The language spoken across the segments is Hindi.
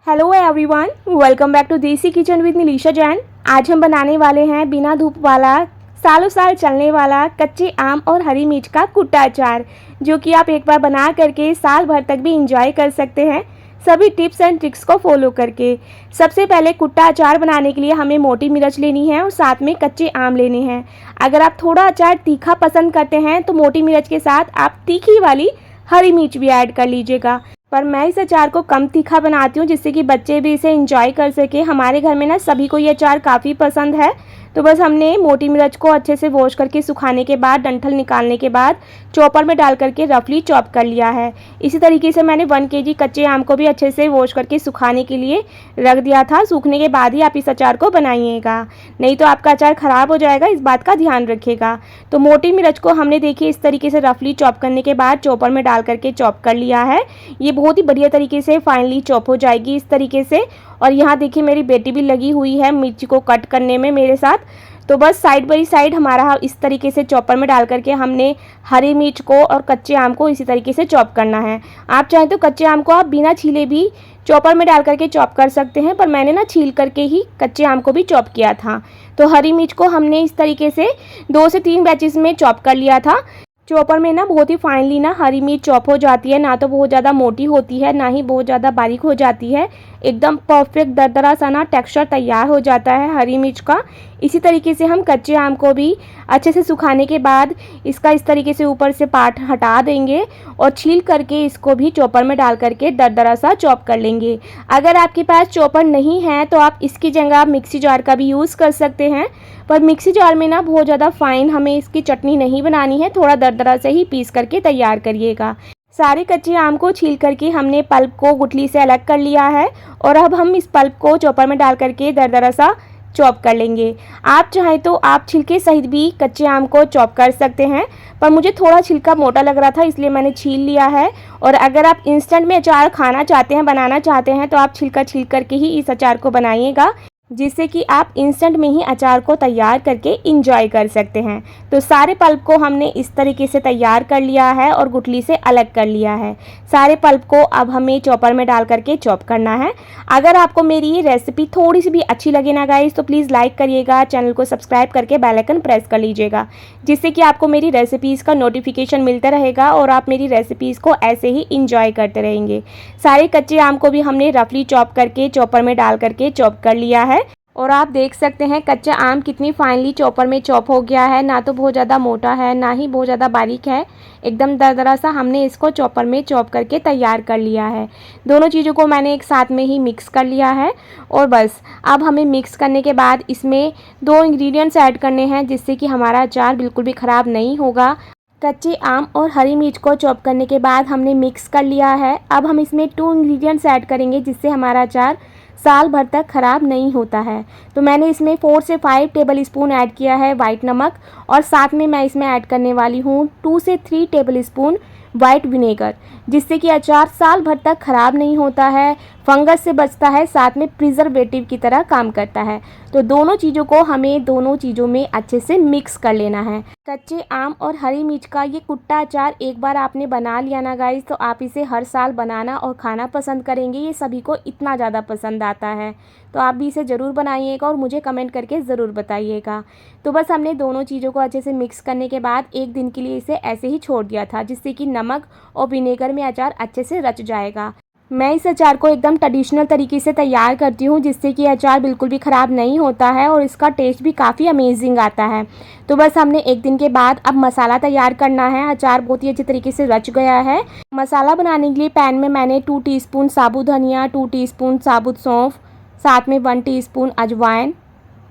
Hello everyone, welcome back to Desi Kitchen with Nilisha Jain. आज हम बनाने वाले हैं बिना धूप वाला, सालों साल चलने वाला कच्चे आम और हरी मिर्च का कुट्टा अचार, जो कि आप एक बार बना करके साल भर तक भी इंजॉय कर सकते हैं सभी टिप्स एंड ट्रिक्स को फॉलो करके। सबसे पहले कुट्टा अचार बनाने के लिए हमें मोटी मिर्च लेनी है और साथ में कच्चे आम लेने हैं। अगर आप थोड़ा अचार तीखा पसंद करते हैं तो मोटी मिर्च के साथ आप तीखी वाली हरी मिर्च भी ऐड कर लीजिएगा, पर मैं इस अचार को कम तीखा बनाती हूँ जिससे कि बच्चे भी इसे एंजॉय कर सके। हमारे घर में ना सभी को ये अचार काफ़ी पसंद है। तो बस हमने मोटी मिर्च को अच्छे से वॉश करके सुखाने के बाद डंठल निकालने के बाद चॉपर में डाल करके रफली चॉप कर लिया है। इसी तरीके से मैंने 1 केजी कच्चे आम को भी अच्छे से वॉश करके सुखाने के लिए रख दिया था। सूखने के बाद ही आप इस अचार को बनाइएगा, नहीं तो आपका अचार ख़राब हो जाएगा, इस बात का ध्यान रखिएगा। तो मोटी मिर्च को हमने देखिए इस तरीके से रफली चॉप करने के बाद चॉपर में डाल करके चॉप कर लिया है। ये बहुत ही बढ़िया तरीके से फाइनली चॉप हो जाएगी इस तरीके से। और यहाँ देखिए मेरी बेटी भी लगी हुई है मिर्ची को कट करने में मेरे साथ। तो बस साइड बाई साइड हमारा इस तरीके से चॉपर में डाल करके हमने हरी मिर्च को और कच्चे आम को इसी तरीके से चॉप करना है। आप चाहें तो कच्चे आम को आप बिना छीले भी चॉपर में डाल करके चॉप कर सकते हैं, पर मैंने ना छील करके ही कच्चे आम को भी चॉप किया था। तो हरी मिर्च को हमने इस तरीके से 2 से 3 बैचेस में चॉप कर लिया था। चॉपर में ना बहुत ही फाइनली ना हरी मिर्च चॉप हो जाती है, ना तो बहुत ज़्यादा मोटी होती है ना ही बहुत ज़्यादा बारीक हो जाती है। एकदम परफेक्ट दरदरा सा ना टेक्सचर तैयार हो जाता है हरी मिर्च का। इसी तरीके से हम कच्चे आम को भी अच्छे से सुखाने के बाद इसका इस तरीके से ऊपर से पार्ट हटा देंगे और छील करके इसको भी चॉपर में डाल करके दरदरा सा चॉप कर लेंगे। अगर आपके पास चॉपर नहीं है तो आप इसकी जगह मिक्सी जार का भी यूज़ कर सकते हैं, पर मिक्सी जार में ना बहुत ज़्यादा फाइन हमें इसकी चटनी नहीं बनानी है, थोड़ा दरदरा से ही पीस करके तैयार करिएगा। सारे कच्चे आम को छील करके हमने पल्प को गुठली से अलग कर लिया है और अब हम इस पल्प को चॉपर में डाल करके दरदरा सा चॉप कर लेंगे। आप चाहें तो आप छिलके सहित भी कच्चे आम को चॉप कर सकते हैं, पर मुझे थोड़ा छिलका मोटा लग रहा था इसलिए मैंने छील लिया है। और अगर आप इंस्टेंट में अचार खाना चाहते हैं, बनाना चाहते हैं, तो आप छिलका छील करके ही इस अचार को बनाइएगा, जिससे कि आप इंस्टेंट में ही अचार को तैयार करके इंजॉय कर सकते हैं। तो सारे पल्प को हमने इस तरीके से तैयार कर लिया है और गुठली से अलग कर लिया है। सारे पल्प को अब हमें चॉपर में डाल करके चॉप करना है। अगर आपको मेरी ये रेसिपी थोड़ी सी भी अच्छी लगे ना गाइस, तो प्लीज़ लाइक करिएगा, चैनल को सब्सक्राइब करके बेल आइकन प्रेस कर लीजिएगा, जिससे कि आपको मेरी रेसिपीज़ का नोटिफिकेशन मिलता रहेगा और आप मेरी रेसिपीज़ को ऐसे ही इंजॉय करते रहेंगे। सारे कच्चे आम को भी हमने रफली चॉप करके चॉपर में डाल करके चॉप कर लिया है और आप देख सकते हैं कच्चा आम कितनी फाइनली चॉपर में चॉप हो गया है। ना तो बहुत ज़्यादा मोटा है ना ही बहुत ज़्यादा बारीक है, एकदम दरदरा सा हमने इसको चॉपर में चॉप करके तैयार कर लिया है। दोनों चीज़ों को मैंने एक साथ में ही मिक्स कर लिया है और बस अब हमें मिक्स करने के बाद इसमें 2 इंग्रेडिएंट्स ऐड करने हैं, जिससे कि हमारा अचार बिल्कुल भी ख़राब नहीं होगा। कच्चे आम और हरी मिर्च को चॉप करने के बाद हमने मिक्स कर लिया है। अब हम इसमें 2 इंग्रेडिएंट्स ऐड करेंगे, जिससे हमारा अचार साल भर तक ख़राब नहीं होता है। तो मैंने इसमें 4 से 5 टेबल स्पून ऐड किया है वाइट नमक, और साथ में मैं इसमें ऐड करने वाली हूँ 2 से 3 टेबल स्पून वाइट विनेगर, जिससे कि अचार साल भर तक ख़राब नहीं होता है, फंगस से बचता है, साथ में प्रिजर्वेटिव की तरह काम करता है। तो दोनों चीज़ों को हमें दोनों चीज़ों में अच्छे से मिक्स कर लेना है। कच्चे आम और हरी मिर्च का ये कुट्टा अचार एक बार आपने बना लिया ना गाइस, तो आप इसे हर साल बनाना और खाना पसंद करेंगे। ये सभी को इतना ज़्यादा पसंद आता है, तो आप भी इसे ज़रूर बनाइएगा और मुझे कमेंट करके ज़रूर बताइएगा। तो बस हमने दोनों चीज़ों को अच्छे से मिक्स करने के बाद 1 दिन के लिए इसे ऐसे ही छोड़ दिया था, जिससे कि नमक और विनेगर में अचार अच्छे से रच जाएगा। मैं इस अचार को एकदम ट्रेडिशनल तरीके से तैयार करती हूँ, जिससे कि अचार बिल्कुल भी ख़राब नहीं होता है और इसका टेस्ट भी काफ़ी अमेजिंग आता है। तो बस हमने 1 दिन के बाद अब मसाला तैयार करना है। अचार बहुत ही अच्छे तरीके से रच गया है। मसाला बनाने के लिए पैन में मैंने 2 टीस्पून साबुत धनिया, 2 टीस्पून साबुत सौंफ, साथ में 1 टीस्पून अजवाइन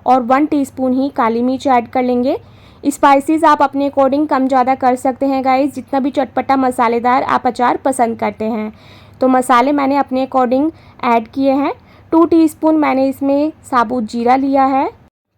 और 1 टीस्पून ही काली मिर्च ऐड कर लेंगे। स्पाइसेस आप अपने अकॉर्डिंग कम ज़्यादा कर सकते हैं गाइस, जितना भी चटपटा मसालेदार आप अचार पसंद करते हैं। तो मसाले मैंने अपने अकॉर्डिंग ऐड किए हैं। 2 टीस्पून मैंने इसमें साबुत जीरा लिया है,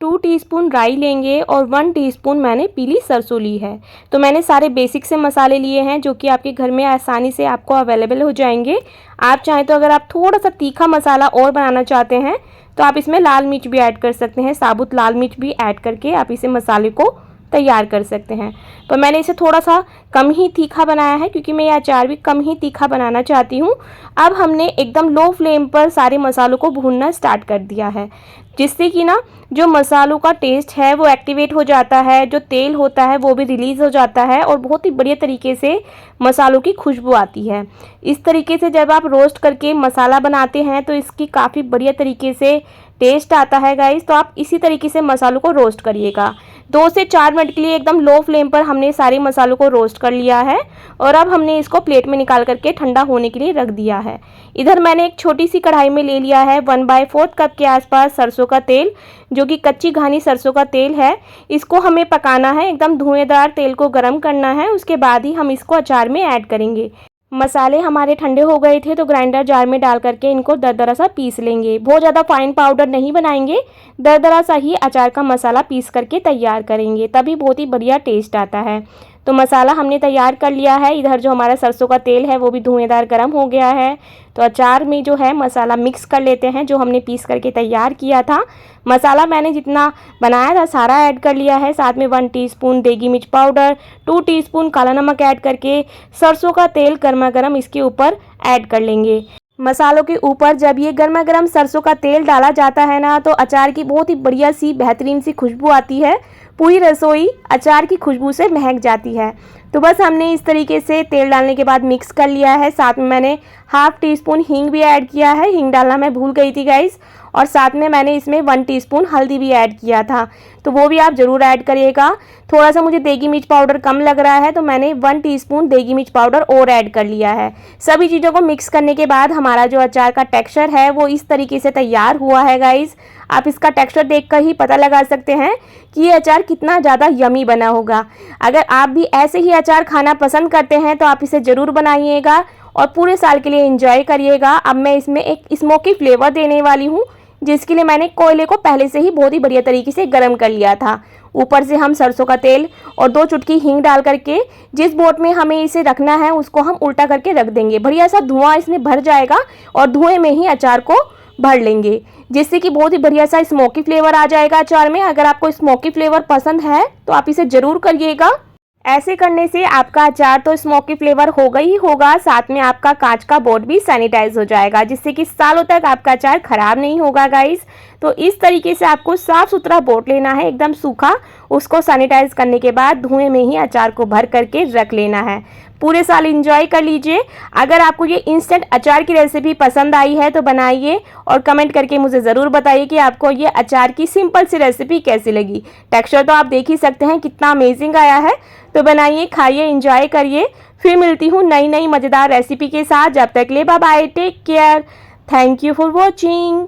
2 टीस्पून राई लेंगे और 1 टीस्पून मैंने पीली सरसों ली है। तो मैंने सारे बेसिक से मसाले लिए हैं, जो कि आपके घर में आसानी से आपको अवेलेबल हो जाएंगे। आप चाहें तो अगर आप थोड़ा सा तीखा मसाला और बनाना चाहते हैं तो आप इसमें लाल मिर्च भी ऐड कर सकते हैं। साबुत लाल मिर्च भी ऐड करके आप इसे मसाले को तैयार कर सकते हैं। पर मैंने इसे थोड़ा सा कम ही तीखा बनाया है क्योंकि मैं ये अचार भी कम ही तीखा बनाना चाहती हूँ। अब हमने एकदम लो फ्लेम पर सारे मसालों को भूनना स्टार्ट कर दिया है, जिससे कि ना जो मसालों का टेस्ट है वो एक्टिवेट हो जाता है, जो तेल होता है वो भी रिलीज़ हो जाता है और बहुत ही बढ़िया तरीके से मसालों की खुशबू आती है। इस तरीके से जब आप रोस्ट करके मसाला बनाते हैं तो इसकी काफ़ी बढ़िया तरीके से टेस्ट आता है गाइस। तो आप इसी तरीके से मसालों को रोस्ट करिएगा। 2 से 4 मिनट के लिए एकदम लो फ्लेम पर हमने सारे मसालों को रोस्ट कर लिया है और अब हमने इसको प्लेट में निकाल करके ठंडा होने के लिए रख दिया है। इधर मैंने एक छोटी सी कढ़ाई में ले लिया है 1/4 कप के आसपास सरसों का तेल, जो कि कच्ची घानी सरसों का तेल है। इसको हमें पकाना है, एकदम धुएंदार तेल को गर्म करना है, उसके बाद ही हम इसको अचार में ऐड करेंगे। मसाले हमारे ठंडे हो गए थे तो ग्राइंडर जार में डाल करके इनको दरदरा सा पीस लेंगे। बहुत ज़्यादा फाइन पाउडर नहीं बनाएंगे, दरदरा सा ही अचार का मसाला पीस करके तैयार करेंगे, तभी बहुत ही बढ़िया टेस्ट आता है। तो मसाला हमने तैयार कर लिया है। इधर जो हमारा सरसों का तेल है वो भी धुएंदार गर्म हो गया है। तो अचार में जो है मसाला मिक्स कर लेते हैं जो हमने पीस करके तैयार किया था। मसाला मैंने जितना बनाया था सारा ऐड कर लिया है। साथ में 1 टीस्पून देगी मिर्च पाउडर, 2 टीस्पून काला नमक ऐड करके सरसों का तेल गर्मा गर्म इसके ऊपर ऐड कर लेंगे। मसालों के ऊपर जब ये गर्मा गर्म सरसों का तेल डाला जाता है ना तो अचार की बहुत ही बढ़िया सी बेहतरीन सी खुशबू आती है। पूरी रसोई अचार की खुशबू से महक जाती है। तो बस हमने इस तरीके से तेल डालने के बाद मिक्स कर लिया है। साथ में मैंने 1/2 टीस्पून हींग भी ऐड किया है, हींग डालना मैं भूल गई थी गाइस। और साथ में मैंने इसमें 1 टीस्पून हल्दी भी ऐड किया था, तो वो भी आप ज़रूर ऐड करिएगा। थोड़ा सा मुझे देगी मिर्च पाउडर कम लग रहा है तो मैंने 1 टीस्पून देगी मिर्च पाउडर और ऐड कर लिया है। सभी चीज़ों को मिक्स करने के बाद हमारा जो अचार का टेक्सचर है वो इस तरीके से तैयार हुआ है गाइस। आप इसका टेक्सचर देखकर ही पता लगा सकते हैं कि ये अचार कितना ज़्यादा यमी बना होगा। अगर आप भी ऐसे ही अचार खाना पसंद करते हैं तो आप इसे ज़रूर बनाइएगा और पूरे साल के लिए एंजॉय करिएगा। अब मैं इसमें एक स्मोकी फ्लेवर देने वाली हूँ, जिसके लिए मैंने कोयले को पहले से ही बहुत ही बढ़िया तरीके से गर्म कर लिया था। ऊपर से हम सरसों का तेल और 2 चुटकी हींग डाल करके जिस बोट में हमें इसे रखना है उसको हम उल्टा करके रख देंगे। बढ़िया सा धुआं इसमें भर जाएगा और धुएं में ही अचार को भर लेंगे, जिससे कि बहुत ही बढ़िया सा स्मोकी फ्लेवर आ जाएगा अचार में। अगर आपको स्मोकी फ्लेवर पसंद है तो आप इसे ज़रूर करिएगा। ऐसे करने से आपका अचार तो स्मोकी फ्लेवर होगा ही होगा, साथ में आपका कांच का बोर्ड भी सैनिटाइज हो जाएगा, जिससे कि सालों तक आपका अचार खराब नहीं होगा गाइस। तो इस तरीके से आपको साफ़ सुथरा बोर्ड लेना है, एकदम सूखा। उसको सैनिटाइज करने के बाद धुएं में ही अचार को भर करके रख लेना है। पूरे साल एंजॉय कर लीजिए। अगर आपको ये इंस्टेंट अचार की रेसिपी पसंद आई है तो बनाइए और कमेंट करके मुझे ज़रूर बताइए कि आपको ये अचार की सिंपल सी रेसिपी कैसी लगी। टेक्सचर तो आप देख ही सकते हैं कितना अमेजिंग आया है। तो बनाइए, खाइए, एंजॉय करिए। फिर मिलती हूँ नई नई मज़ेदार रेसिपी के साथ। जब तक ले bye bye, take care, thank you for watching.